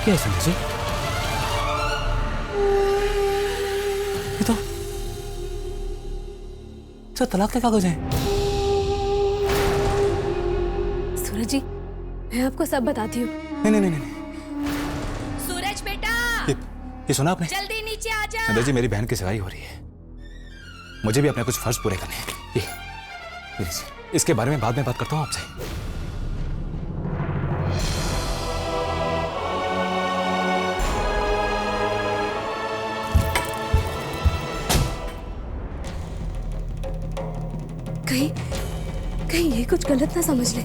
क्या है संध्या जी? ये तो तलाक के कागज हैं। सूरज जी, मैं आपको सब बताती हूँ। नहीं नहीं नहीं नहीं, सूरज बेटा, ये सुना आपने? जल्दी नीचे आ जा। संध्या जी, मेरी बहन की सगाई हो रही है, मुझे भी अपने कुछ फर्ज पूरे करने हैं। ये लीजिए, इसके बारे में बाद में बात करता हूँ आपसे। कहीं ये कुछ गलत ना समझ ले।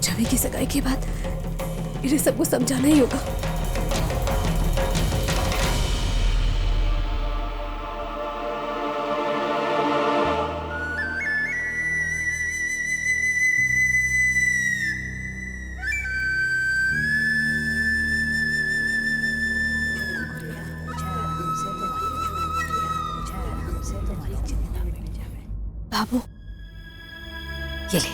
छवि की सगाई के बाद इन्हें सबको समझाना ही होगा। बाबू, ये ले।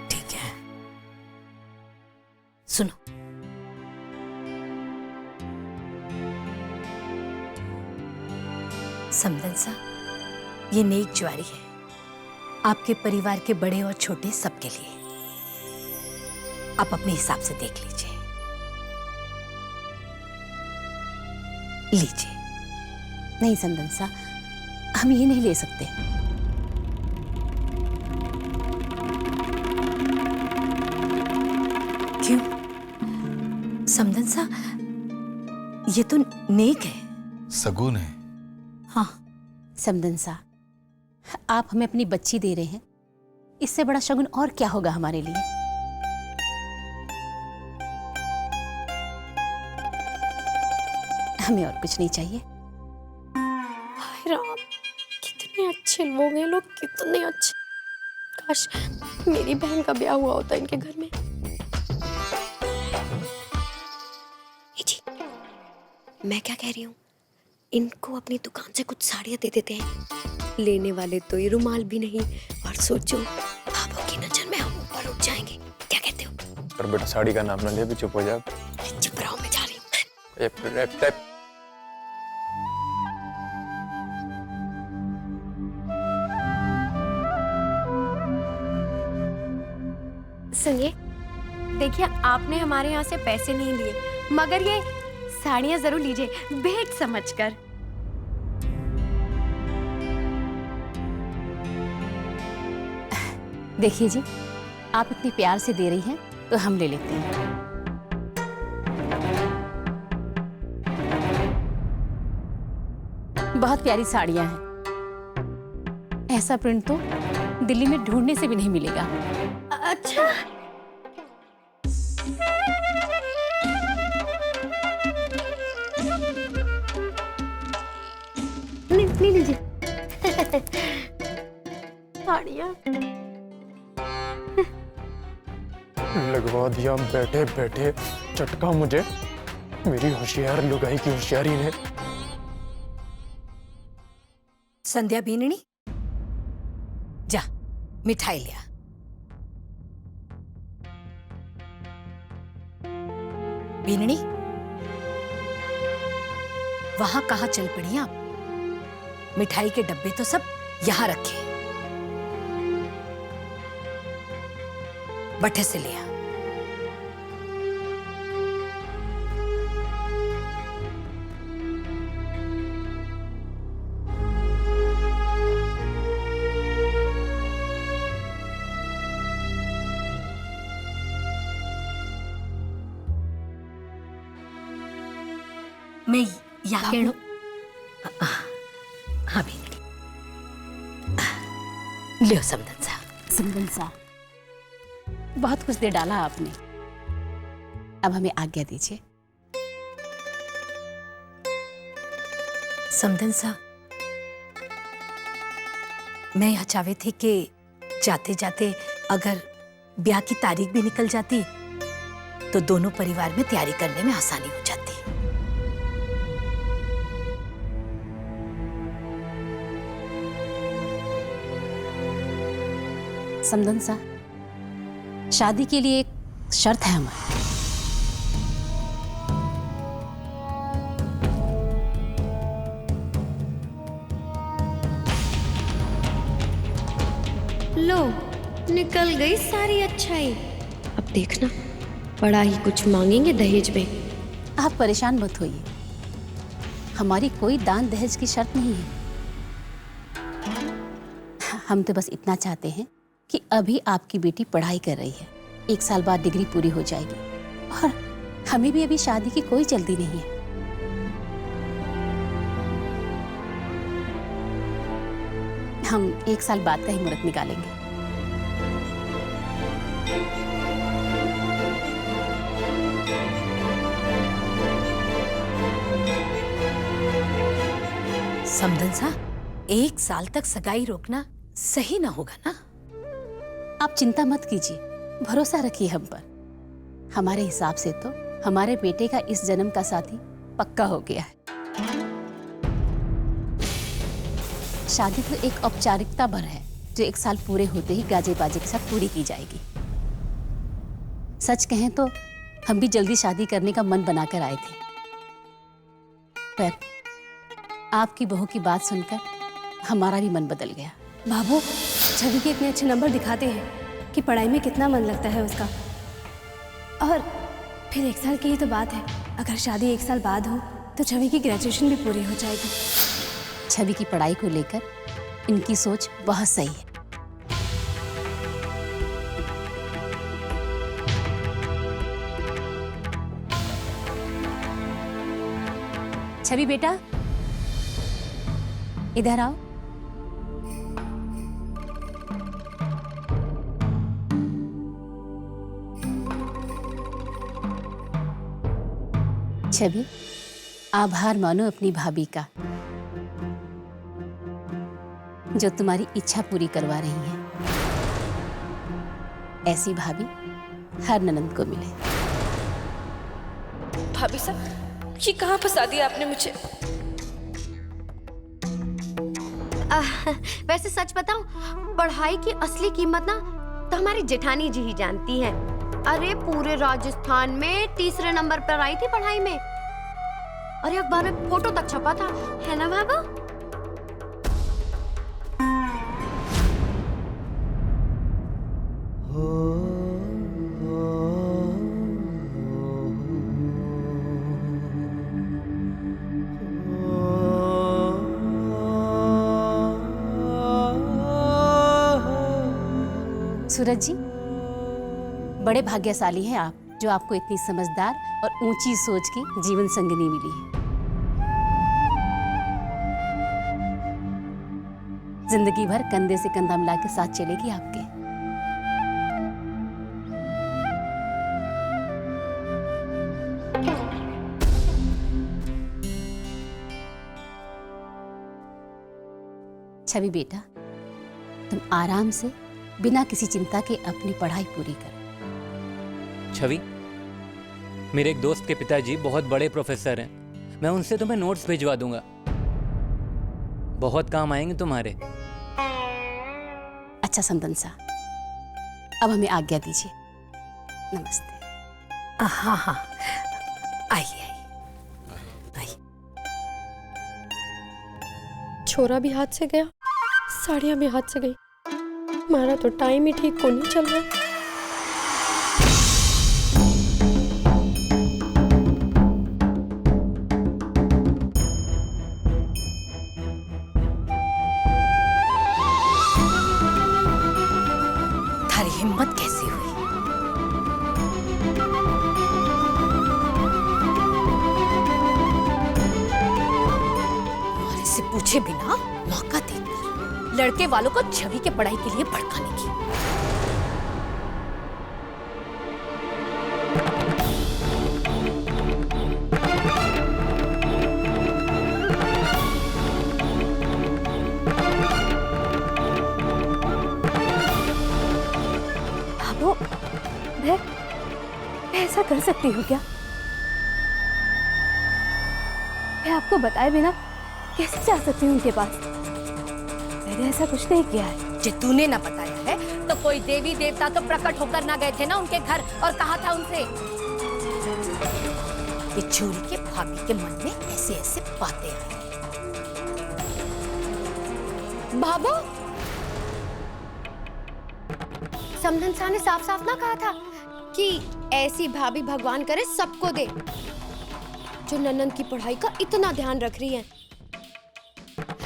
ठीक है, सुनो, समदन सा, ये नेक ज्वारी है आपके परिवार के बड़े और छोटे सबके लिए। आप अपने हिसाब से देख लीजिए। लीजिए। नहीं संदन सा, हम ये नहीं ले सकते। क्यों? समदन सा, ये तो नेक है। सगुन है। हाँ समदन सा, आप हमें अपनी बच्ची दे रहे हैं, इससे बड़ा शगुन और क्या होगा हमारे लिए। हमें और कुछ नहीं चाहिए। हाय राम, कितने अच्छे लोग हैं लोग, कितने अच्छे। काश मेरी बहन का ब्याह हुआ होता इनके घर में। जी, मैं क्या कह रही हूँ, इनको अपनी दुकान से कुछ साड़ियाँ दे देते हैं। लेने वाले तो ये रुमाल भी नहीं, और सोचो बाबू की नजर में हम ऊपर उठ जाएंगे। क्या कहते हो? पर बेटा साड़ी का नाम ना ले, भी चुप हो जा। चुप रहो, मैं जा रही हूँ। सुनिए, देखिए आपने हमारे यहाँ से पैसे नहीं लिए, मगर ये साड़ियाँ जरूर लीजिए भेंट समझकर। देखिए जी, आप इतने प्यार से दे रही हैं तो हम ले लेते हैं। बहुत प्यारी साड़ियाँ हैं, ऐसा प्रिंट तो दिल्ली में ढूंढने से भी नहीं मिलेगा। अच्छा, नहीं लीजिए साड़ियाँ। लगवा दिया बैठे बैठे चटका मुझे, मेरी होशियार लुगाई की होशियारी ने। संध्या बीननी, जा मिठाई लिया। बीननी, वहां कहाँ चल पड़ी आप? मिठाई के डब्बे तो सब यहां रखे, बट्टे से लिया। मैं याकेणु। हाँ बेटी, लियो समदन सा। समदन सा, बहुत कुछ दे डाला आपने, अब हमें आज्ञा दीजिए। समदन सा, मैं यह चाहती थी कि जाते जाते अगर ब्याह की तारीख भी निकल जाती तो दोनों परिवार में तैयारी करने में आसानी हो जाती। समदन सा, शादी के लिए एक शर्त है हमारी। लो, निकल गई सारी अच्छाई। अब देखना, बड़ा ही कुछ मांगेंगे दहेज में। आप परेशान मत होइए, हमारी कोई दान दहेज की शर्त नहीं है। हम तो बस इतना चाहते हैं कि अभी आपकी बेटी पढ़ाई कर रही है, 1 साल बाद डिग्री पूरी हो जाएगी और हमें भी अभी शादी की कोई जल्दी नहीं है। हम 1 साल बाद का ही मुहूर्त निकालेंगे। समदन सा, 1 साल तक सगाई रोकना सही ना होगा ना? आप चिंता मत कीजिए, भरोसा रखिए हम पर। हमारे हिसाब से तो हमारे बेटे का इस जन्म का साथी पक्का हो गया है। शादी तो एक औपचारिकता भर है जो 1 साल पूरे होते ही गाजे बाजे के साथ पूरी की जाएगी। सच कहें तो हम भी जल्दी शादी करने का मन बनाकर आए थे, पर आपकी बहू की बात सुनकर हमारा भी मन बदल गया। बाबू, छवि के इतने अच्छे नंबर दिखाते हैं कि पढ़ाई में कितना मन लगता है उसका। और फिर 1 साल की ही तो बात है, अगर शादी 1 साल बाद हो तो छवि की ग्रेजुएशन भी पूरी हो जाएगी। छवि की पढ़ाई को लेकर इनकी सोच बहुत सही है। छवि बेटा, इधर आओ। छवि, आभार मानो अपनी भाभी का जो तुम्हारी इच्छा पूरी करवा रही है। ऐसी भाभी हर ननंद को मिले। भाभी साहब, ये कहाँ फंसा दिया आपने मुझे? वैसे सच बताऊं, पढ़ाई की असली कीमत ना तो हमारी जेठानी जी ही जानती हैं। अरे पूरे राजस्थान में 3रे नंबर पर आई थी पढ़ाई में। अरे अखबार में फोटो तक छपा था, है ना बाबा? सूरज जी, बड़े भाग्यशाली हैं आप जो आपको इतनी समझदार और ऊंची सोच की जीवन संगिनी मिली है। जिंदगी भर कंधे से कंधा मिला के साथ चलेगी आपके। छवि बेटा, तुम आराम से बिना किसी चिंता के अपनी पढ़ाई पूरी करो। छवि, मेरे एक दोस्त के पिताजी बहुत बड़े प्रोफेसर हैं, मैं उनसे तुम्हें नोट्स भिजवा दूंगा, बहुत काम आएंगे तुम्हारे। अच्छा समदन सा, अब हमें आज्ञा दीजिए। नमस्ते। हाँ हाँ, आइए आइए। छोरा भी हाथ से गया, साड़ियां भी हाथ से गई। हमारा तो टाइम ही ठीक को नहीं चल रहा। थारी हिम्मत कैसी हुई? और इससे पूछे बिना मौका देकर लड़के वालों को छवि के पढ़ाई के लिए भड़काने की। बाबू, मैं ऐसा कर सकती हूँ क्या? मैं आपको बताए बिना कैसे जा सकती हूँ उनके पास? मैंने ऐसा कुछ नहीं किया है। जे तूने ना बताया है तो कोई देवी देवता तो प्रकट होकर ना गए थे ना उनके घर और कहा था उनसे कि छोरी के भाभी के मन में ऐसे ऐसे बातें आई। बाबू, समधन शाह ने साफ साफ ना कहा था कि ऐसी भाभी भगवान करे सबको दे जो ननन की पढ़ाई का इतना ध्यान रख रही है।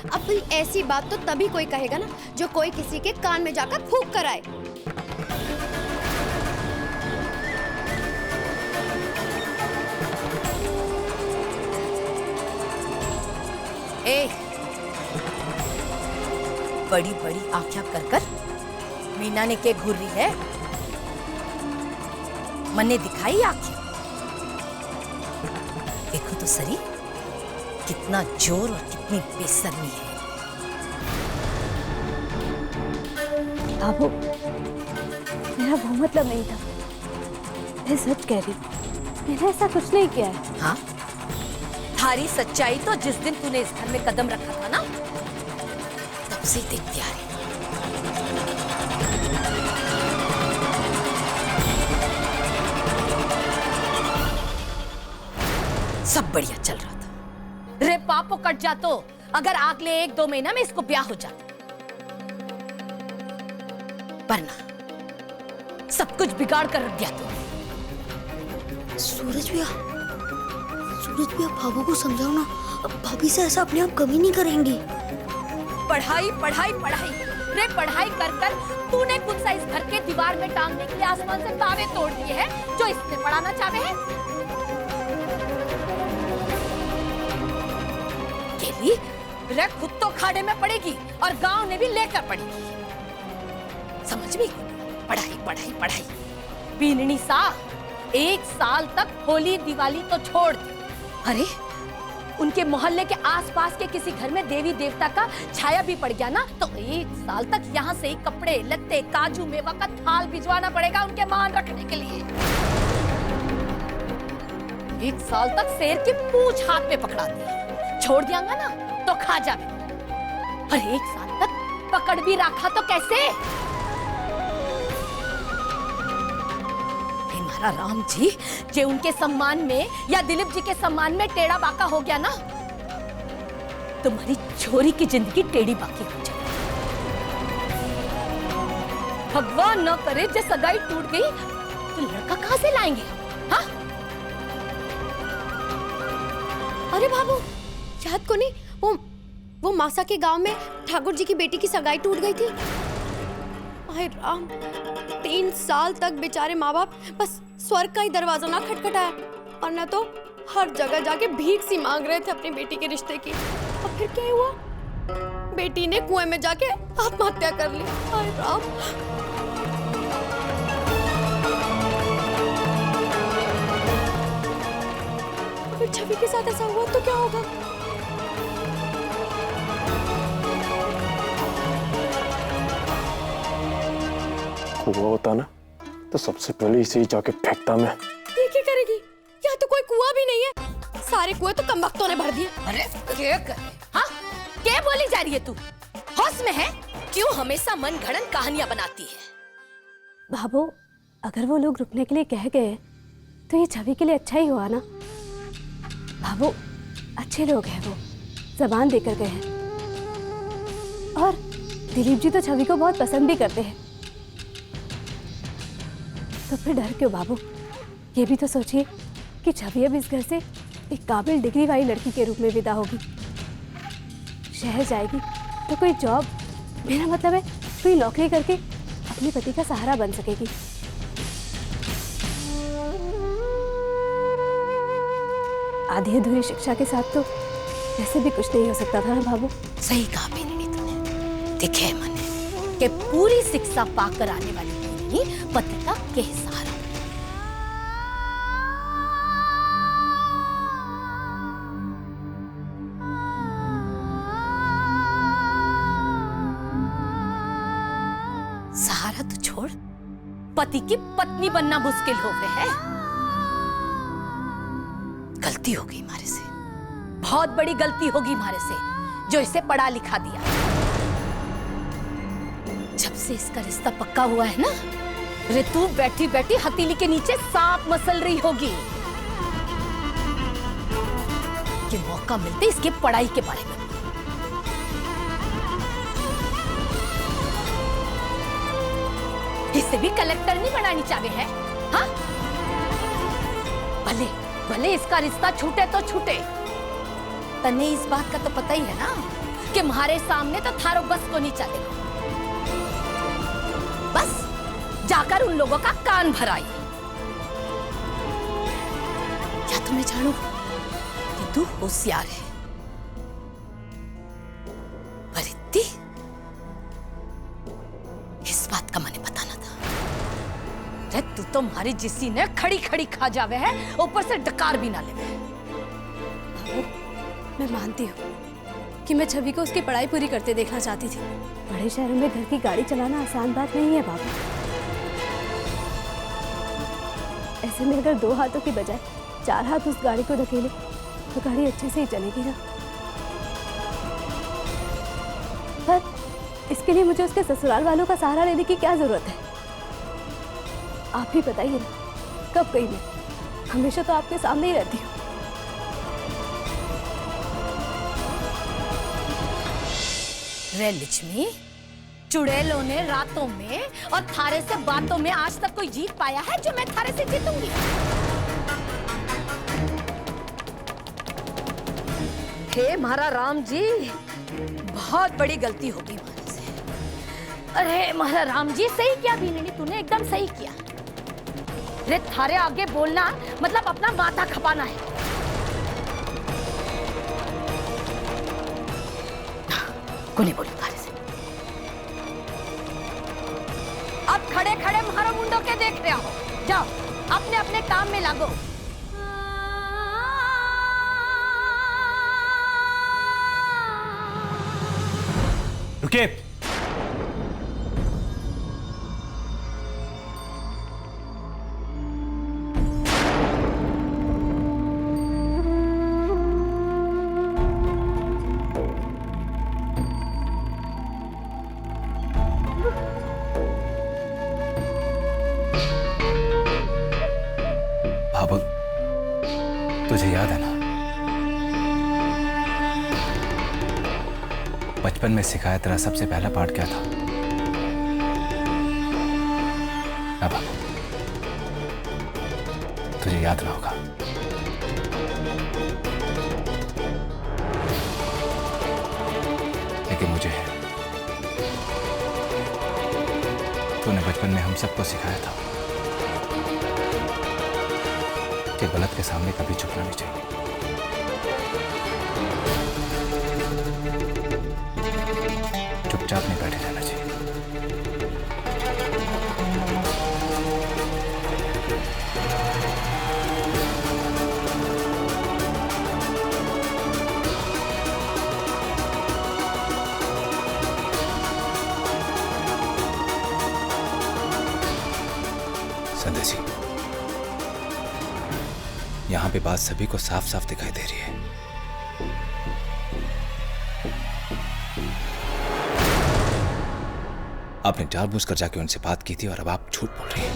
अब भाई ऐसी बात तो तभी कोई कहेगा ना जो कोई किसी के कान में जाकर फूंक कर आए। ए, बड़ी बड़ी आंखें कर कर मीना ने क्या घूर रही है? मन्ने दिखाई आंखें, देखो तो सरी कितना जोर और कितनी बेशर्मी है। बाबू, मेरा वो मतलब नहीं था, मैं सच कह रही, मैंने ऐसा कुछ नहीं किया है। हाँ, थारी सच्चाई तो जिस दिन तूने इस घर में कदम रखा था ना, तब से देखती आ रही। सब बढ़िया चल रहा था। रे पापो कट जा तो अगर अगले 1-2 महीना में इसको ब्याह हो जाता, पर ना सब कुछ बिगाड़ कर रख दिया तूने। सूरज भैया भाभू को समझाओ ना, अब भाभी से ऐसा अपने आप कभी नहीं करेंगी। पढ़ाई पढ़ाई पढ़ाई, रे पढ़ाई कर कर तूने खुद सा इस घर के दीवार में टांगने के लिए आसमान से तावे तोड़ दिए हैं जो इसने पढ़ाना चाहे है। केली, रे खुद तो खाड़े में पड़ेगी और गांव ने भी लेकर पड़ेगी। समझ में? पढ़ाई पढ़ाई पढ़ाई। बीननी सा 1 साल तक होली दिवाली तो छोड़ दे, अरे उनके मोहल्ले के आसपास के किसी घर में देवी देवता का छाया भी पड़ गया ना तो 1 साल तक यहाँ से ही कपड़े लत्ते काजू मेवा का थाल भिजवाना पड़ेगा उनके मान रखने के लिए। 1 साल तक शेर की पूंछ हाथ में पकड़ा दी, छोड़ दियांगा ना तो खा जाए। और 1 साल तक पकड़ भी रखा तो कैसे? राम जी, जे उनके सम्मान में या दिलीप जी के सम्मान में टेढ़ा बाका हो गया ना, तुम्हारी छोरी की जिंदगी टेढ़ी बाकी हो जाए। भगवान न करे जे सगाई टूट गई तो लड़का कहां से लाएंगे? हाँ? अरे बाबू, याद को नहीं वो मासा के गांव में ठाकुर जी की बेटी की सगाई टूट गई थी। हाय राम, 3 साल तक बेचारे माँ बाप बस स्वर्ग का ही दरवाजा ना खटखटाया और ना तो हर जगह जाके भीख सी मांग रहे थे अपनी बेटी के रिश्ते की। और फिर क्या हुआ? बेटी ने कुएं में जाके आत्महत्या कर ली। हाय राम। फिर छवि के साथ ऐसा हुआ तो क्या होगा? कुआं होता ना तो सबसे पहले इसे ही जाके फेंकता मैं। ये क्या करेगी? यहाँ तो कोई कुआं भी नहीं है, सारे कुएं तो कमबख्तों ने भर दिए। अरे क्या कर? हाँ? क्या बोली जा रही है तू? होश में है? क्यों हमेशा मन घड़न कहानियां बनाती है? बाबू, अगर वो लोग रुकने के लिए कह गए तो ये छवि के लिए अच्छा ही हुआ ना। बाबू, अच्छे लोग हैं, वो जबान देकर गए हैं और दिलीप जी तो छवि को बहुत पसंद भी करते हैं। तो फिर डर क्यों बाबू? ये भी तो सोचिए कि छवि अब इस घर से एक काबिल डिग्री वाली लड़की के रूप में विदा होगी। शहर जाएगी तो कोई जॉब, मेरा मतलब है कोई नौकरी करके अपने पति का सहारा बन सकेगी। आधी अधूरी शिक्षा के साथ तो वैसे भी कुछ नहीं हो सकता था ना बाबू। सही कहा बेनी तूने। दिखे मन कि पूरी शिक्षा पाकर आने वाली पति का के सहारा। सहारा तो छोड़, पति की पत्नी बनना मुश्किल हो गया है। गलती हो गई हमारे से, बहुत बड़ी गलती होगी हमारे से जो इसे पढ़ा लिखा दिया। जब से इसका रिश्ता पक्का हुआ है ना, ऋतु बैठी बैठी हथेली के नीचे सांप मसल रही होगी कि मौका मिलते इसके पढ़ाई के बारे में। इसे भी कलेक्टर नहीं बनानी चाहे है, हाँ? भले भले इसका रिश्ता छूटे तो छूटे, तने इस बात का तो पता ही है ना कि हमारे सामने तो थारो बस को नहीं चलेगा। बस जाकर उन लोगों का कान भराई। क्या तुम्हें जानू कि तू होशियार है, पर इतनी इस बात का मैंने बताना था। अरे तू तो हमारी जिसी ने खड़ी खड़ी खा जावे है, ऊपर से डकार भी ना लेवे। मैं मानती हूँ कि मैं छवि को उसकी पढ़ाई पूरी करते देखना चाहती थी। बड़े शहरों में घर की गाड़ी चलाना आसान बात नहीं है बाबा। ऐसे में अगर 2 हाथों की बजाय 4 हाथ उस गाड़ी को धकेले तो गाड़ी अच्छे से ही चलेगी ना। पर इसके लिए मुझे उसके ससुराल वालों का सहारा लेने की क्या जरूरत है? आप ही बताइए ना, कब गई मैं? हमेशा तो आपके सामने ही रहती हूँ। रे लक्ष्मी, चुड़ैलों ने रातों में और थारे से बातों में आज तक कोई जीत पाया है जो मैं थारे से जीतूंगी? हे महारा राम जी, बहुत बड़ी गलती होगी हमारे से। अरे महारा राम जी, सही किया बीननी, तूने एकदम सही किया। रे थारे आगे बोलना मतलब अपना माथा खपाना है। को नहीं बोलू थारे से। अब खड़े खड़े मारो मुंडो के देख रहे हो, जाओ अपने अपने काम में लागो। रुकिए। भाभो, तुझे याद है ना, बचपन में सिखाया तेरा सबसे पहला पाठ क्या था? अब तुझे याद ना होगा। लेकिन मुझे है। तूने बचपन में हम सबको सिखाया था कि गलत के सामने कभी झुकना नहीं चाहिए। चुपचाप नहीं बैठे रहना चाहिए। संदेशी, यहां पे बात सभी को साफ साफ दिखाई दे रही है। आपने जानबूझकर जाके उनसे बात की थी और अब आप झूठ बोल रही हैं।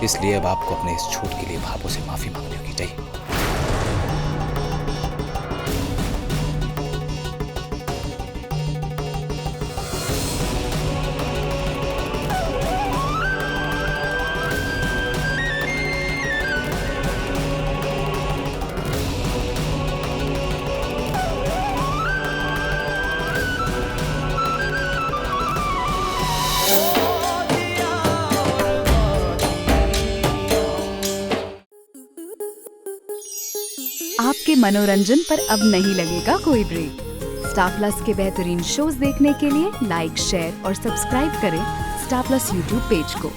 इसलिए अब आपको अपने इस झूठ के लिए भाभो से माफी मांगनी होगी। चाहिए आपके मनोरंजन पर अब नहीं लगेगा कोई ब्रेक। स्टार प्लस के बेहतरीन शोज देखने के लिए लाइक, शेयर और सब्सक्राइब करें स्टार प्लस यूट्यूब पेज को।